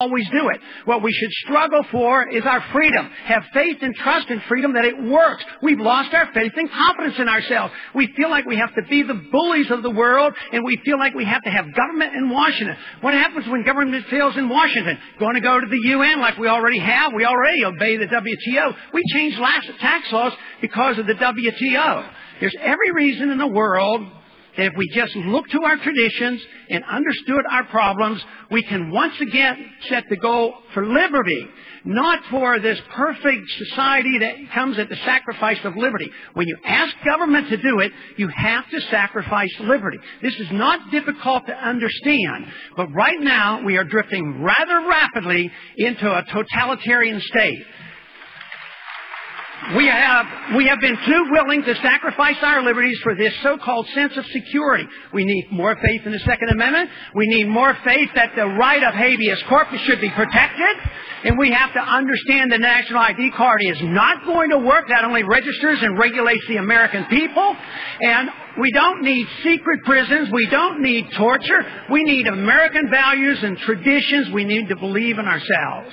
always do it. What we should struggle for is our freedom. Have faith and trust in freedom that it works. We've lost our faith and confidence in ourselves. We feel like we have to be the bullies of the world, and we feel like we have to have government in Washington. What happens when government fails in Washington? Going to go to the UN like we already have. We already obey the WTO. We changed tax laws because of the WTO. There's every reason in the world that if we just look to our traditions and understood our problems, we can once again set the goal for liberty, not for this perfect society that comes at the sacrifice of liberty. When you ask government to do it, you have to sacrifice liberty. This is not difficult to understand, but right now we are drifting rather rapidly into a totalitarian state. We have been too willing to sacrifice our liberties for this so-called sense of security. We need more faith in the Second Amendment. We need more faith that the right of habeas corpus should be protected. And we have to understand the national ID card is not going to work. That only registers and regulates the American people. And we don't need secret prisons. We don't need torture. We need American values and traditions. We need to believe in ourselves.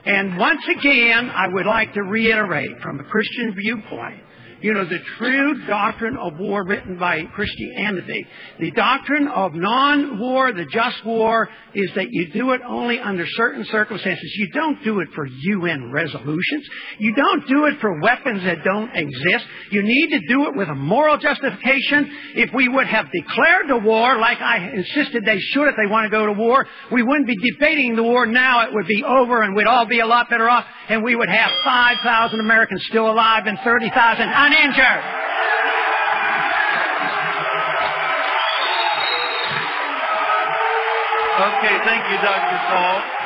And once again, I would like to reiterate from a Christian viewpoint, the true doctrine of war written by Christianity. The doctrine of non-war, the just war, is that you do it only under certain circumstances. You don't do it for UN resolutions. You don't do it for weapons that don't exist. You need to do it with a moral justification. If we would have declared the war like I insisted they should if they want to go to war, we wouldn't be debating the war now. It would be over and we'd all be a lot better off, and we would have 5,000 Americans still alive and 30,000 uninjured. Okay, thank you, Dr. Paul.